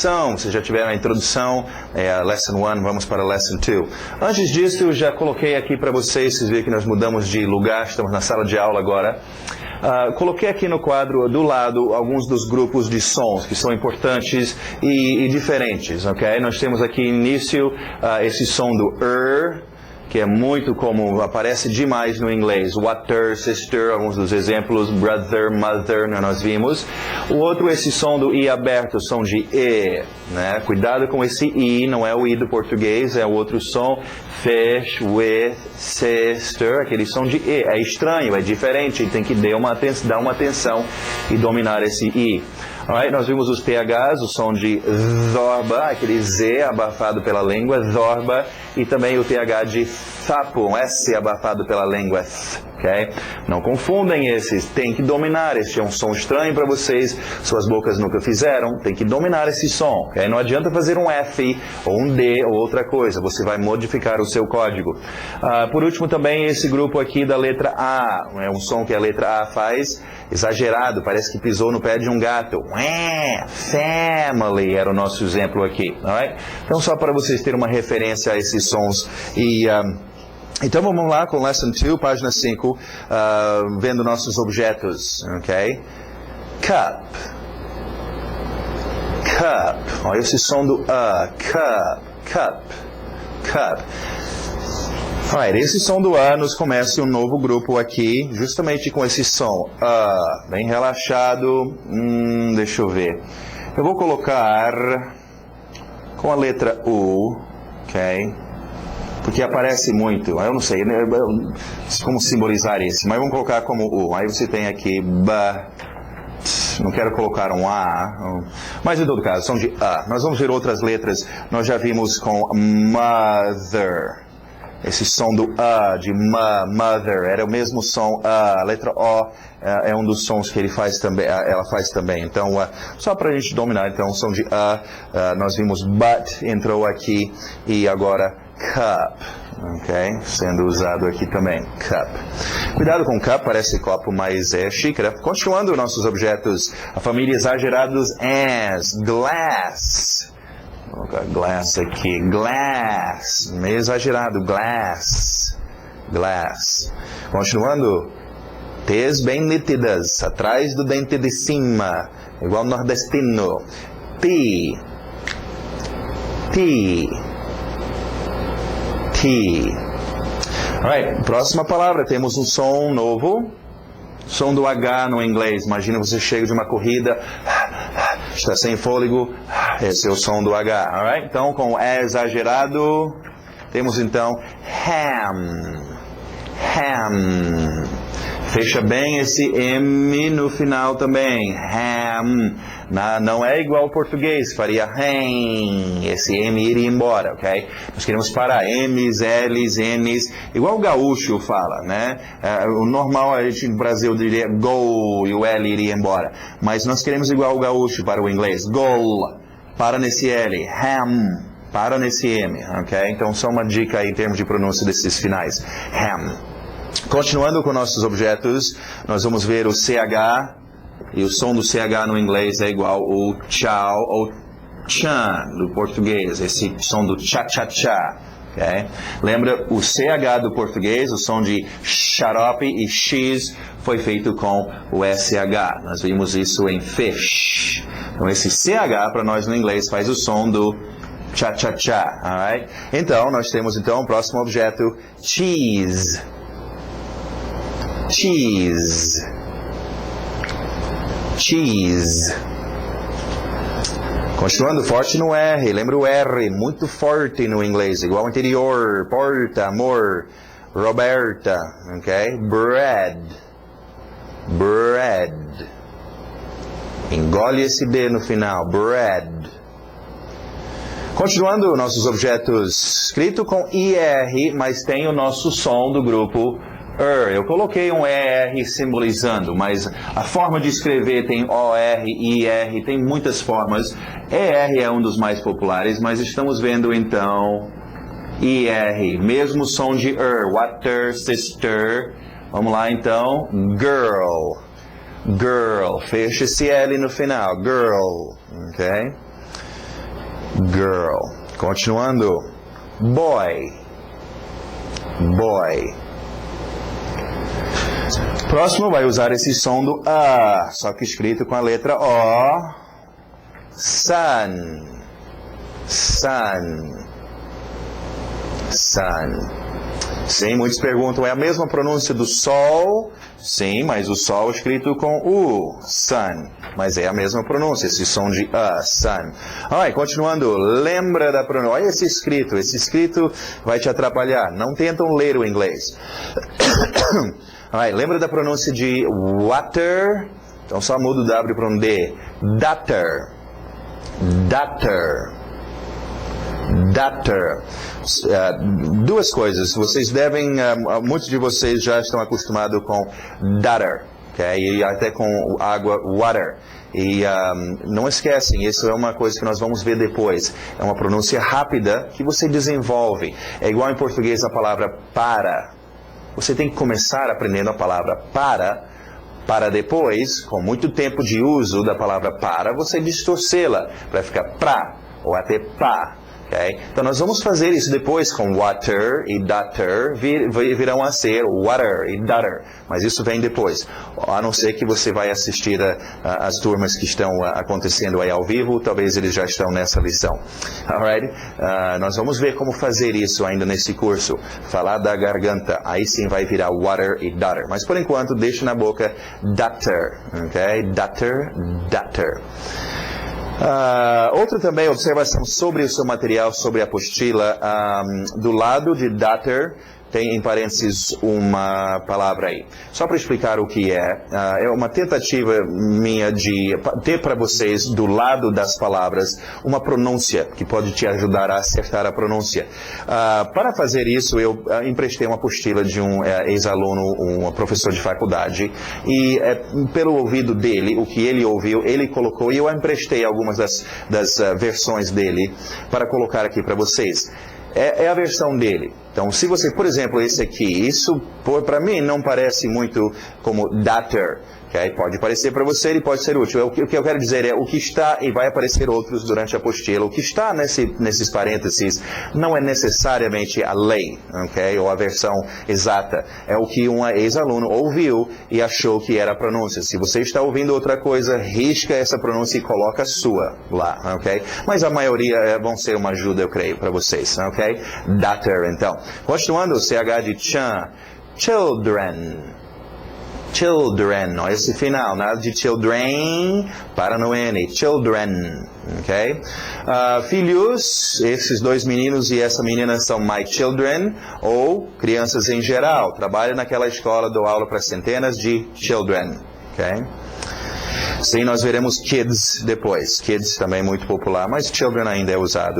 introdução. Vocês já tiveram a introdução, a Lesson 1, vamos para a Lesson 2. Antes disso, eu já coloquei aqui para vocês viram que nós mudamos de lugar, estamos na sala de aula agora. Coloquei aqui no quadro do lado alguns dos grupos de sons que são importantes e diferentes, ok? Nós temos aqui início esse som do que é muito comum, aparece demais no inglês. Water, sister, alguns dos exemplos, brother, mother, nós vimos. O outro, esse som do I aberto, som de E, né? Cuidado com esse I, não é o I do português, é o outro som. Fish, with, sister, aquele som de E. É estranho, é diferente, tem que dar uma atenção e dominar esse I. Alright, nós vimos os THs, o som de zorba, aquele Z abafado pela língua, zorba, e também o TH de sapo, um S abafado pela língua, ok? Não confundem esses, tem que dominar, este é um som estranho para vocês, suas bocas nunca fizeram, tem que dominar esse som, ok? Não adianta fazer um F, ou um D, ou outra coisa, você vai modificar o seu código. Por último também esse grupo aqui da letra A, é um som que a letra A faz, exagerado, parece que pisou no pé de um gato. Family era o nosso exemplo aqui. Alright? Então, só para vocês terem uma referência a esses sons. Então, vamos lá com Lesson 2, página 5, vendo nossos objetos. Ok? Cup. Cup. Olha esse som do Cup. Alright, esse som do A nos começa um novo grupo aqui, justamente com esse som. Bem relaxado. Deixa eu ver. Eu vou colocar com a letra U, ok? Porque aparece muito. Eu não sei como simbolizar isso, mas vamos colocar como U. Aí você tem aqui não quero colocar um A, mas em todo caso, som de A. Nós vamos ver outras letras. Nós já vimos com mother. Esse som do A, de mother, era o mesmo som. A letra O é um dos sons que ela faz também. Então, só para a gente dominar, então, o som de A, nós vimos but, entrou aqui, e agora cup, ok? Sendo usado aqui também, cup. Cuidado com cup, parece copo, mas é xícara. Continuando nossos objetos, a família exagerados as, glass. Vou colocar glass aqui. Glass. Meio exagerado. Glass. Continuando. T's bem nítidas. Atrás do dente de cima. Igual nordestino. T. Alright. Próxima palavra. Temos um som novo. Som do H no inglês. Imagina você chega de uma corrida. Está sem fôlego, esse é o som do H, alright? Então, com E exagerado, temos então ham. Fecha bem esse M no final também, ham. Não é igual ao português, faria ham, esse M iria embora, ok? Nós queremos parar, M's, L's, N's, igual o gaúcho fala, né? O normal a gente no Brasil diria go e o L iria embora, mas nós queremos igual o gaúcho para o inglês, go, para nesse L, ham, para nesse M, ok? Então só uma dica aí em termos de pronúncia desses finais, ham. Continuando com nossos objetos, nós vamos ver o CH. E o som do CH no inglês é igual o tchau ou chan do português. Esse som do cha-cha-cha. Okay? Lembra, o CH do português, o som de xarope e X foi feito com o SH. Nós vimos isso em fish. Então esse CH para nós no inglês faz o som do cha-cha-cha. Alright? Então nós temos então o próximo objeto, cheese. Continuando forte no R, lembra o R, muito forte no inglês, igual interior, porta, amor, Roberta, ok? Bread. Engole esse D no final, bread. Continuando nossos objetos, escrito com IR, mas tem o nosso som do grupo Eu coloquei um ER simbolizando, mas a forma de escrever tem OR, IR, tem muitas formas. ER é um dos mais populares, mas estamos vendo então IR, mesmo som de water, sister. Vamos lá então, girl, fecha esse L no final, girl, ok? girl. Continuando. Boy. Boy. Próximo vai usar esse som do A, só que escrito com a letra O. Sun. Sun. Sun. Sim, muitos perguntam, é a mesma pronúncia do sol? Sim, mas o sol escrito com U, sun. Mas é a mesma pronúncia, esse som de sun. Alright, continuando, lembra da pronúncia. Olha esse escrito vai te atrapalhar. Não tentam ler o inglês. Alright, lembra da pronúncia de water? Então só muda o W para um D. Daughter. Daughter. Daughter. Duas coisas. Vocês devem, muitos de vocês já estão acostumados com daughter, okay? E até com água, water. E não esquecem, isso é uma coisa que nós vamos ver depois. É uma pronúncia rápida que você desenvolve. É igual em português a palavra para. Você tem que começar aprendendo a palavra para depois, com muito tempo de uso da palavra para, você distorcê-la para ficar pra ou até pá. Okay? Então nós vamos fazer isso depois com water e daughter, virão a ser water e daughter, mas isso vem depois, a não ser que você vai assistir as turmas que estão acontecendo aí ao vivo, talvez eles já estão nessa lição. Alright? Nós vamos ver como fazer isso ainda nesse curso, falar da garganta, aí sim vai virar water e daughter, mas por enquanto deixa na boca daughter, okay? Daughter, daughter. Outra também observação sobre o seu material, sobre a apostila, do lado de daughter tem em parênteses uma palavra aí. Só para explicar o que é uma tentativa minha de ter para vocês, do lado das palavras, uma pronúncia que pode te ajudar a acertar a pronúncia. Para fazer isso, eu emprestei uma apostila de um ex-aluno, um professor de faculdade, e pelo ouvido dele, o que ele ouviu, ele colocou, e eu emprestei algumas das versões dele para colocar aqui para vocês. É a versão dele. Então, se você, por exemplo, esse aqui, isso para mim não parece muito como daughter. Okay? Pode parecer para você, ele pode ser útil. O que eu quero dizer é o que está, e vai aparecer outros durante a apostila, o que está nesses parênteses não é necessariamente a lei, okay? Ou a versão exata. É o que um ex-aluno ouviu e achou que era a pronúncia. Se você está ouvindo outra coisa, risca essa pronúncia e coloca a sua lá. Okay? Mas a maioria vão ser uma ajuda, eu creio, para vocês. Okay? Daughter, então. Continuando, o CH de chan. Children. Children, olha esse final, nada de children, para no N, children, ok? Filhos, esses dois meninos e essa menina são my children, ou crianças em geral, trabalho naquela escola, dou aula para centenas de children, ok? Sim, nós veremos kids depois, kids também é muito popular, mas children ainda é usado.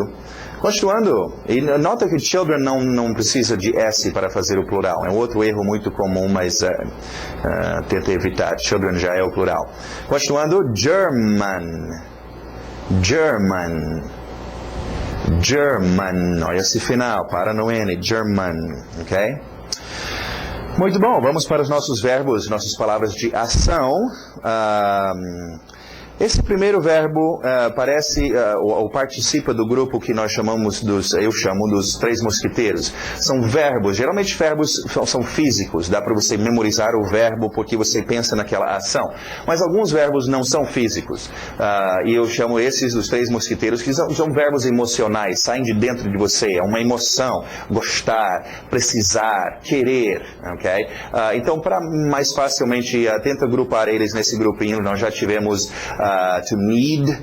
Continuando, e nota que children não precisa de S para fazer o plural. É um outro erro muito comum, mas tenta evitar. Children já é o plural. Continuando, German. German. German. Olha esse final, para no N. German. Ok? Muito bom, vamos para os nossos verbos, nossas palavras de ação. Esse primeiro verbo parece ou participa do grupo que nós chamamos eu chamo dos três mosquiteiros. São verbos, geralmente verbos são físicos, dá para você memorizar o verbo porque você pensa naquela ação. Mas alguns verbos não são físicos. E eu chamo esses dos três mosquiteiros, que são verbos emocionais, saem de dentro de você, é uma emoção, gostar, precisar, querer, ok? Então, para mais facilmente, tenta agrupar eles nesse grupinho, nós já tivemos to need,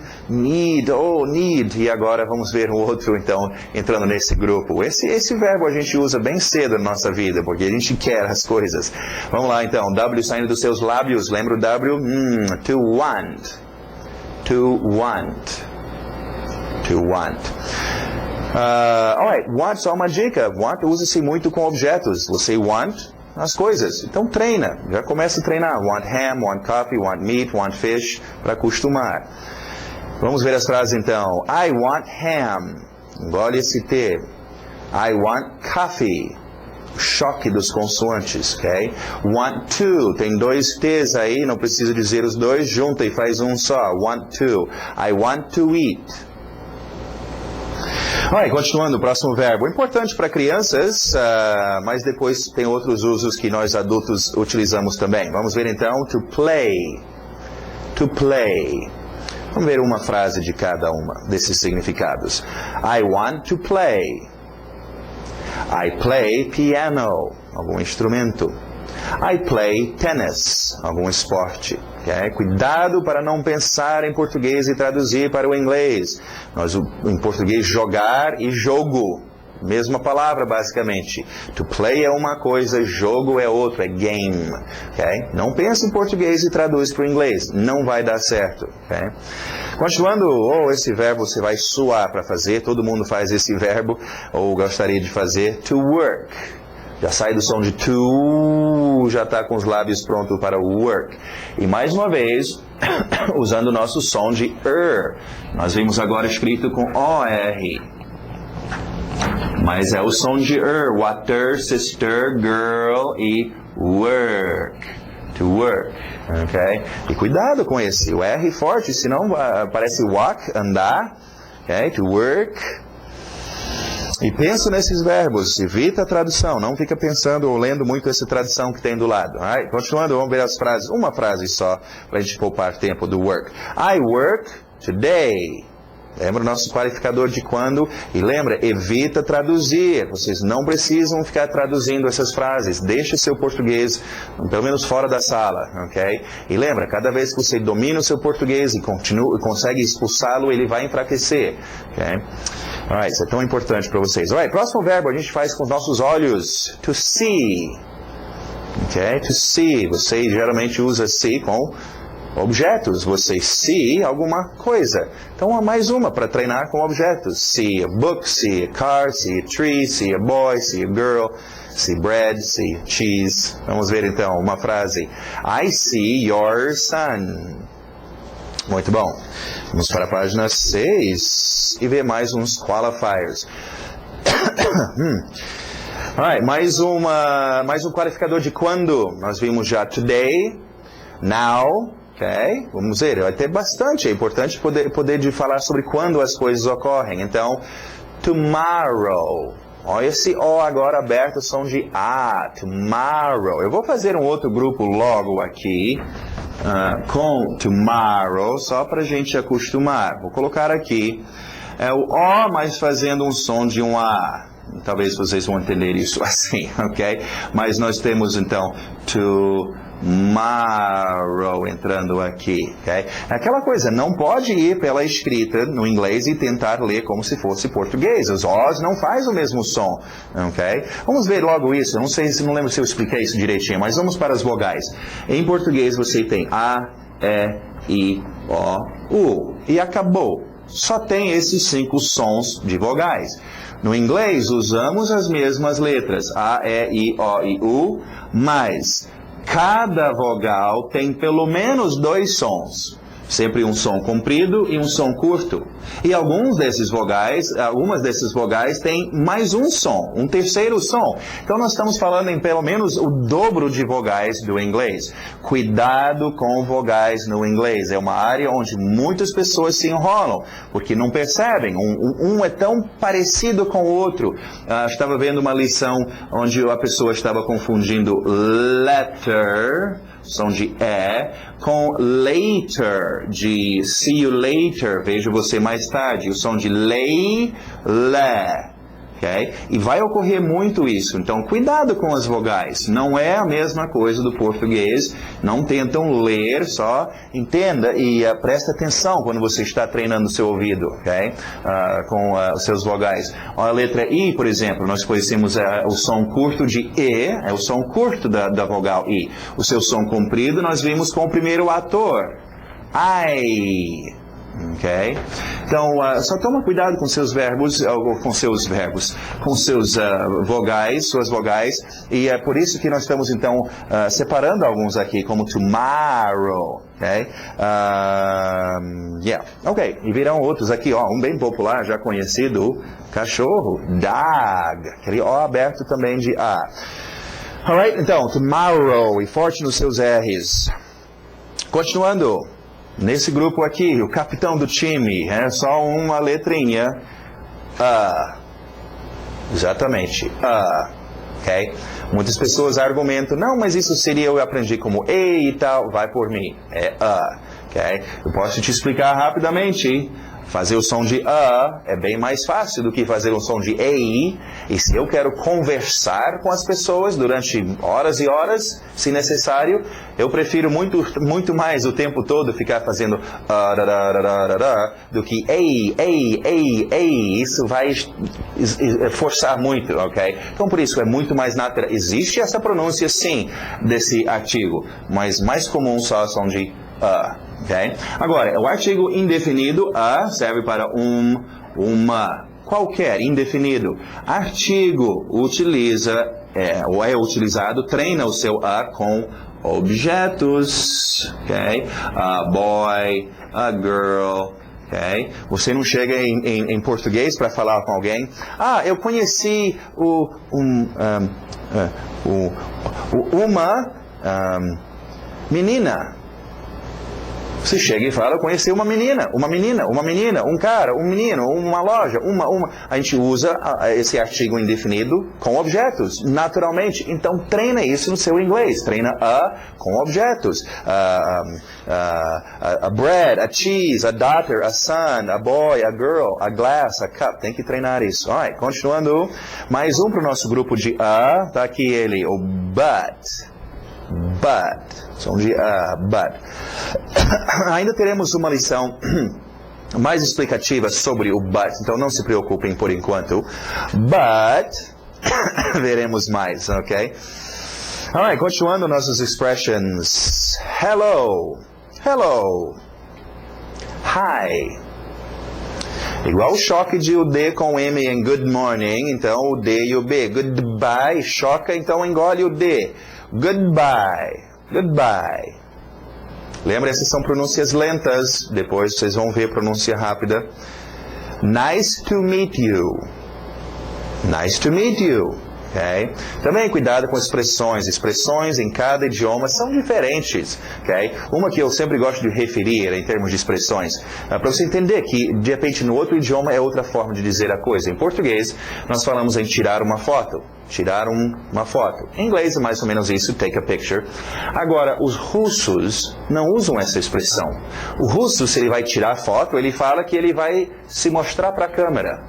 e agora vamos ver o outro, então, entrando nesse grupo. Esse verbo a gente usa bem cedo na nossa vida, porque a gente quer as coisas. Vamos lá, então, W saindo dos seus lábios, lembra o W? To want, to want, to want. Alright, want, só uma dica, want usa-se muito com objetos, você want as coisas. Então treina, já começa a treinar. Want ham, want coffee, want meat, want fish, para acostumar. Vamos ver as frases então. I want ham. Engole esse T. I want coffee. Choque dos consoantes, ok? Want to. Tem dois T's aí, não precisa dizer os dois, junta e faz um só. Want to. I want to eat. Continuando, o próximo verbo. Importante para crianças, mas depois tem outros usos que nós adultos utilizamos também. Vamos ver então, to play. To play. Vamos ver uma frase de cada uma desses significados. I want to play. I play piano, algum instrumento. I play tennis, algum esporte. Okay? Cuidado para não pensar em português e traduzir para o inglês. Nós, em português, jogar e jogo. Mesma palavra, basicamente. To play é uma coisa, jogo é outra, é game. Okay? Não pense em português e traduz para o inglês. Não vai dar certo. Okay? Continuando, esse verbo você vai suar para fazer. Todo mundo faz esse verbo, ou gostaria de fazer. To work. Já sai do som de to, já está com os lábios prontos para o work. E mais uma vez, usando o nosso som de nós vimos agora escrito com O-R. Mas é o som de water, sister, girl e work. To work. Okay? E cuidado com esse, o R forte, senão parece walk, andar. Okay? To work. E pensa nesses verbos, evita a tradução, não fica pensando ou lendo muito essa tradução que tem do lado. Right? Continuando, vamos ver as frases, uma frase só, para a gente poupar tempo do work. I work today. Lembra o nosso qualificador de quando? E lembra, evita traduzir. Vocês não precisam ficar traduzindo essas frases. Deixe seu português, pelo menos fora da sala, ok? E lembra, cada vez que você domina o seu português e consegue expulsá-lo, ele vai enfraquecer, ok? Alright, isso é tão importante para vocês. Alright, próximo verbo a gente faz com os nossos olhos. To see. Ok? To see. Você geralmente usa see com objetos. Você see alguma coisa. Então, há mais uma para treinar com objetos. See a book, see a car, see a tree, see a boy, see a girl, see bread, see cheese. Vamos ver então uma frase. I see your son. Muito bom. Vamos para a página 6 e ver mais uns qualifiers. Alright, mais um qualificador de quando. Nós vimos já today, now, ok? Vamos ver, vai ter bastante. É importante poder de falar sobre quando as coisas ocorrem. Então, tomorrow. Olha esse O agora aberto, som de A. Tomorrow. Eu vou fazer um outro grupo logo aqui. Com tomorrow, só para a gente acostumar. Vou colocar aqui o O, mas fazendo um som de um A. Talvez vocês vão entender isso assim, ok? Mas nós temos então tomorrow entrando aqui, ok? Aquela coisa, não pode ir pela escrita no inglês e tentar ler como se fosse português. Os Os não faz o mesmo som, ok? Vamos ver logo isso. Eu não lembro se eu expliquei isso direitinho, mas vamos para as vogais. Em português você tem A, E, I, O, U. E acabou. Só tem esses 5 sons de vogais. No inglês usamos as mesmas letras, A, E, I, O e U, mas cada vogal tem pelo menos 2 sons. Sempre um som comprido e um som curto. E algumas dessas vogais têm mais um som, um terceiro som. Então nós estamos falando em pelo menos o dobro de vogais do inglês. Cuidado com vogais no inglês. É uma área onde muitas pessoas se enrolam, porque não percebem. Um é tão parecido com o outro. Estava vendo uma lição onde a pessoa estava confundindo letter, som de E, com later, de see you later, vejo você mais tarde, o som de lay, le. Okay? E vai ocorrer muito isso. Então, cuidado com as vogais. Não é a mesma coisa do português. Não tentam ler, só entenda e preste atenção quando você está treinando o seu ouvido, okay? Com os seus vogais. A letra I, por exemplo, nós conhecemos o som curto de E, é o som curto da vogal I. O seu som comprido nós vimos com o primeiro ator. I. Ok? Então, só toma cuidado com seus verbos, com seus vogais, suas vogais, e é por isso que nós estamos, então, separando alguns aqui, como tomorrow, ok? Ok, e virão outros aqui, um bem popular, já conhecido, cachorro, dog, aquele O aberto também de A. Alright, então, tomorrow, e forte nos seus R's. Continuando. Nesse grupo aqui, o capitão do time, é só uma letrinha. Exatamente, ok? Muitas pessoas argumentam, não, mas isso seria eu aprendi como e tal, vai por mim, é ok? Eu posso te explicar rapidamente. Fazer o som de é bem mais fácil do que fazer um som de e se eu quero conversar com as pessoas durante horas e horas, se necessário, eu prefiro muito mais o tempo todo ficar fazendo do que isso vai forçar muito, ok? Então por isso é muito mais natural. Existe essa pronúncia sim desse artigo, mas mais comum só o som de Okay? Agora, o artigo indefinido, serve para uma, qualquer, indefinido. Artigo utiliza, ou é utilizado, treina o seu com objetos, ok? A boy, a girl, ok? Você não chega em português para falar com alguém, eu conheci uma menina. Você chega e fala, eu conheci uma menina, um cara, um menino, uma loja, A gente usa esse artigo indefinido com objetos, naturalmente. Então, treina isso no seu inglês. Treina com objetos. A bread, a cheese, a daughter, a son, a boy, a girl, a glass, a cup. Tem que treinar isso. Alright, continuando. Mais um para o nosso grupo de Tá aqui ele, o but. Som de but. Ainda teremos uma lição mais explicativa sobre o but, então não se preocupem por enquanto. But, veremos mais, ok? Alright, continuando nossas expressions. Hello. Hi. Igual o choque de o D com o M em good morning, então o D e o B. Goodbye, choca, então engole o D. Goodbye. Lembra, essas são pronúncias lentas. Depois vocês vão ver pronúncia rápida. Nice to meet you. Okay? Também cuidado com expressões. Expressões em cada idioma são diferentes. Okay? Uma que eu sempre gosto de referir em termos de expressões, para você entender que, de repente, no outro idioma é outra forma de dizer a coisa. Em português, nós falamos em tirar uma foto. Em inglês é mais ou menos isso, take a picture. Agora, os russos não usam essa expressão. O russo, se ele vai tirar foto, ele fala que ele vai se mostrar para a câmera.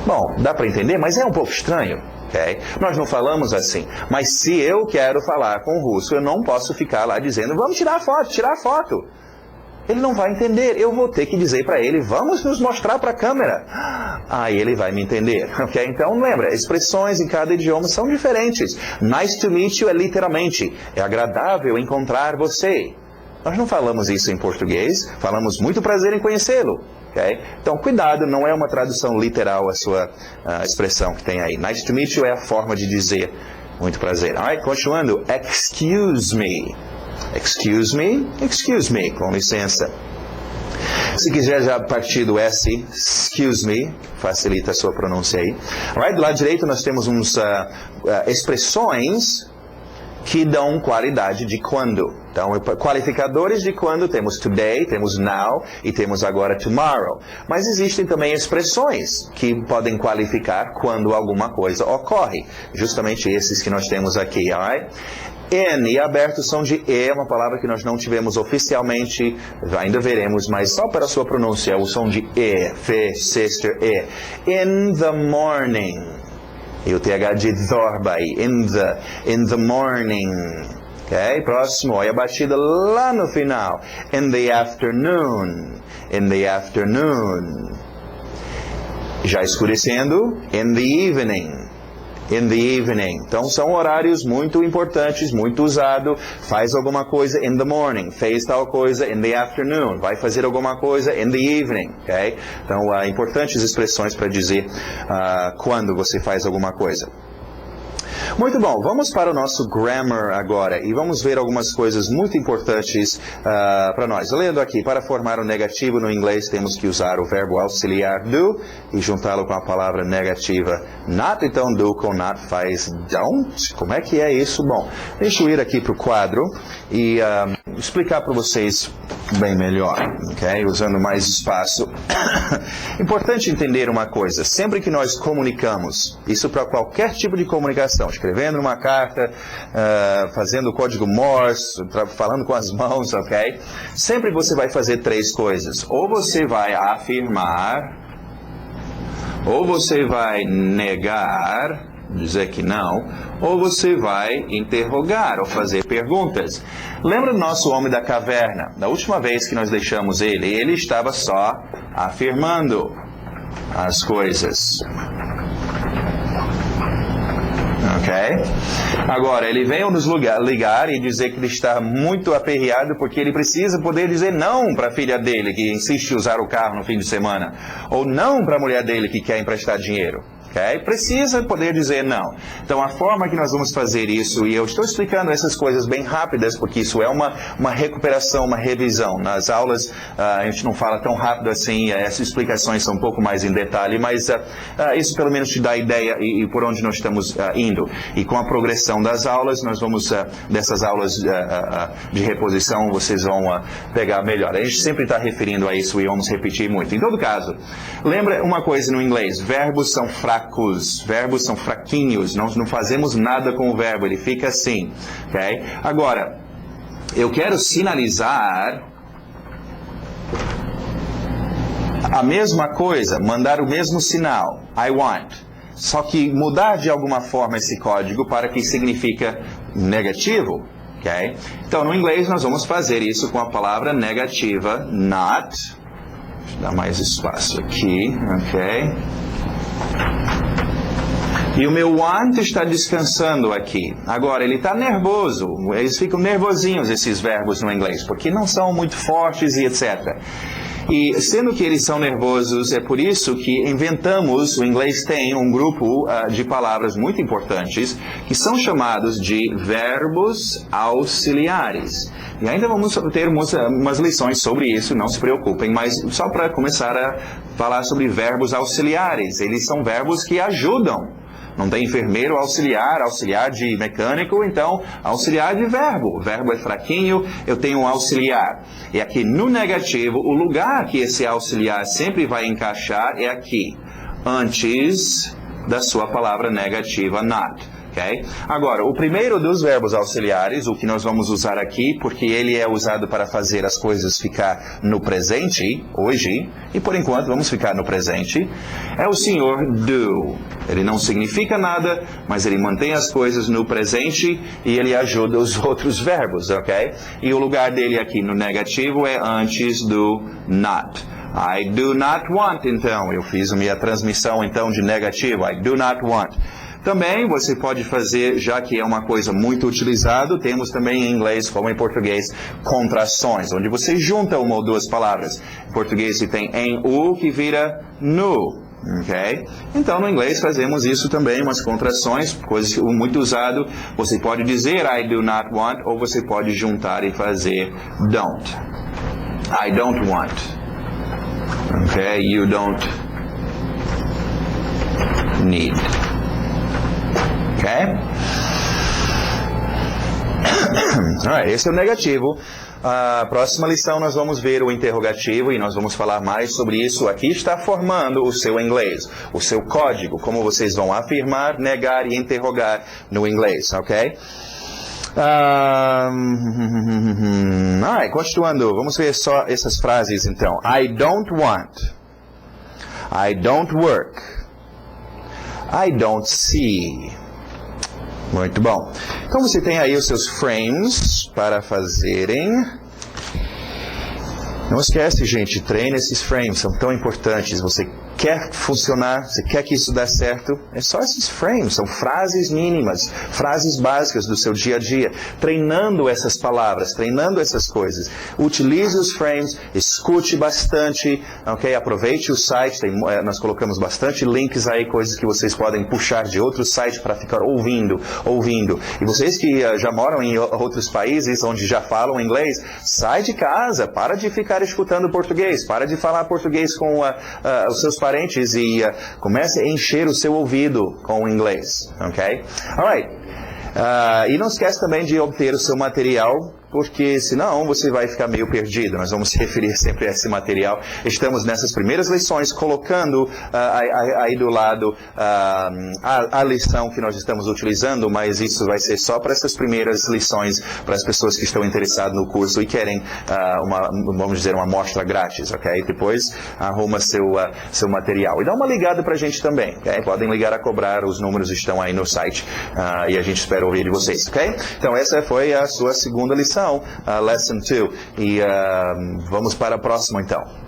Bom, dá para entender, mas é um pouco estranho. Okay? Nós não falamos assim. Mas se eu quero falar com o russo, eu não posso ficar lá dizendo, vamos tirar foto. Ele não vai entender. Eu vou ter que dizer para ele, vamos nos mostrar para a câmera. Aí ele vai me entender. Okay? Então, lembra, expressões em cada idioma são diferentes. Nice to meet you é literalmente, é agradável encontrar você. Nós não falamos isso em português, falamos muito prazer em conhecê-lo. Okay? Então, cuidado, não é uma tradução literal a sua expressão que tem aí. Nice to meet you é a forma de dizer muito prazer. Alright, continuando. Excuse me, com licença. Se quiser já partir do S, excuse me, facilita a sua pronúncia aí. Alright, do lado direito nós temos uns expressões que dão qualidade de quando. Então, qualificadores de quando temos today, temos now e temos agora tomorrow. Mas existem também expressões que podem qualificar quando alguma coisa ocorre. Justamente esses que nós temos aqui, alright? In e aberto são de E, uma palavra que nós não tivemos oficialmente, ainda veremos, mas só para a sua pronúncia, o som de E, fe, sister, E. In the morning. E o TH de Zorba aí, in the morning. Ok, próximo, olha a batida lá no final. In the afternoon. Já escurecendo, in the evening. Então são horários muito importantes, muito usado. Faz alguma coisa in the morning, fez tal coisa in the afternoon, vai fazer alguma coisa in the evening, ok? Então, importantes expressões para dizer quando você faz alguma coisa. Muito bom, vamos para o nosso grammar agora e vamos ver algumas coisas muito importantes para nós. Lendo aqui, para formar o negativo no inglês temos que usar o verbo auxiliar do e juntá-lo com a palavra negativa not. Então, do com not faz don't. Como é que é isso? Bom, deixa eu ir aqui para o quadro e... explicar para vocês bem melhor, ok? Usando mais espaço. Importante entender uma coisa, sempre que nós comunicamos, isso para qualquer tipo de comunicação, escrevendo uma carta, fazendo o código Morse, falando com as mãos, ok? Sempre você vai fazer três coisas. Ou você vai afirmar, ou você vai negar, dizer que não, ou você vai interrogar ou fazer perguntas. Lembra do nosso homem da caverna? Da última vez que nós deixamos ele estava só afirmando as coisas. Ok? Agora, ele veio nos ligar e dizer que ele está muito aperreado porque ele precisa poder dizer não para a filha dele que insiste em usar o carro no fim de semana. Ou não para a mulher dele que quer emprestar dinheiro. Okay? Precisa poder dizer não. Então, a forma que nós vamos fazer isso, e eu estou explicando essas coisas bem rápidas, porque isso é uma recuperação, uma revisão. Nas aulas, a gente não fala tão rápido assim, essas explicações são um pouco mais em detalhe, mas isso pelo menos te dá ideia e por onde nós estamos indo. E com a progressão das aulas, nós vamos, dessas aulas de reposição, vocês vão pegar melhor. A gente sempre está referindo a isso e vamos repetir muito. Em todo caso, lembra uma coisa no inglês, verbos são fracos. Verbos são fraquinhos, nós não fazemos nada com o verbo, ele fica assim, ok? Agora, eu quero sinalizar a mesma coisa, mandar o mesmo sinal, I want, só que mudar de alguma forma esse código para que significa negativo, ok? Então, no inglês, nós vamos fazer isso com a palavra negativa, not, deixa eu dar mais espaço aqui, ok? E o meu want está descansando aqui. Agora, ele está nervoso. Eles ficam nervosinhos, esses verbos no inglês, porque não são muito fortes e etc. E sendo que eles são nervosos, é por isso que inventamos, o inglês tem um grupo de palavras muito importantes, que são chamados de verbos auxiliares. E ainda vamos ter umas lições sobre isso, não se preocupem, mas só para começar a falar sobre verbos auxiliares. Eles são verbos que ajudam. Não tem enfermeiro auxiliar, auxiliar de mecânico, então auxiliar de verbo. O verbo é fraquinho, eu tenho um auxiliar. E aqui no negativo, o lugar que esse auxiliar sempre vai encaixar é aqui, antes da sua palavra negativa not. Okay? Agora, o primeiro dos verbos auxiliares, o que nós vamos usar aqui, porque ele é usado para fazer as coisas ficar no presente, hoje, e por enquanto vamos ficar no presente, é o senhor do. Ele não significa nada, mas ele mantém as coisas no presente e ele ajuda os outros verbos, ok? E o lugar dele aqui no negativo é antes do not. I do not want, então. Eu fiz a minha transmissão, então, de negativo. I do not want. Também você pode fazer, já que é uma coisa muito utilizada, temos também em inglês, como em português, contrações, onde você junta uma ou duas palavras. Em português você tem em o que vira no. Okay? Então, no inglês fazemos isso também, umas contrações, coisa muito usado. Você pode dizer I do not want, ou você pode juntar e fazer don't. I don't want. Okay? You don't need. Okay? Alright, esse é o negativo. A próxima lição nós vamos ver o interrogativo e nós vamos falar mais sobre isso. Aqui está formando o seu inglês, o seu código, como vocês vão afirmar, negar e interrogar no inglês, ok? Continuando, vamos ver só essas frases então. I don't want. I don't work. I don't see. Muito bom. Então você tem aí os seus frames para fazerem. Não esquece, gente, treine esses frames, são tão importantes. Você quer funcionar, você quer que isso dê certo, é só esses frames, são frases mínimas, frases básicas do seu dia a dia, treinando essas palavras, treinando essas coisas. Utilize os frames, escute bastante, ok? Aproveite o site, nós colocamos bastante links aí, coisas que vocês podem puxar de outros sites para ficar ouvindo. E vocês que já moram em outros países onde já falam inglês, sai de casa, para de ficar escutando português, para de falar português com os seus parentes e comece a encher o seu ouvido com o inglês, ok? Alright. E não esquece também de obter o seu material porque senão você vai ficar meio perdido. Nós vamos se referir sempre a esse material. Estamos nessas primeiras lições colocando aí do lado a lição que nós estamos utilizando, mas isso vai ser só para essas primeiras lições, para as pessoas que estão interessadas no curso e querem vamos dizer, uma amostra grátis, ok? Depois arruma seu material. E dá uma ligada para a gente também, ok? Podem ligar a cobrar, os números estão aí no site e a gente espera ouvir de vocês, ok? Então essa foi a sua segunda lição, Lesson 2. E vamos para a próxima então.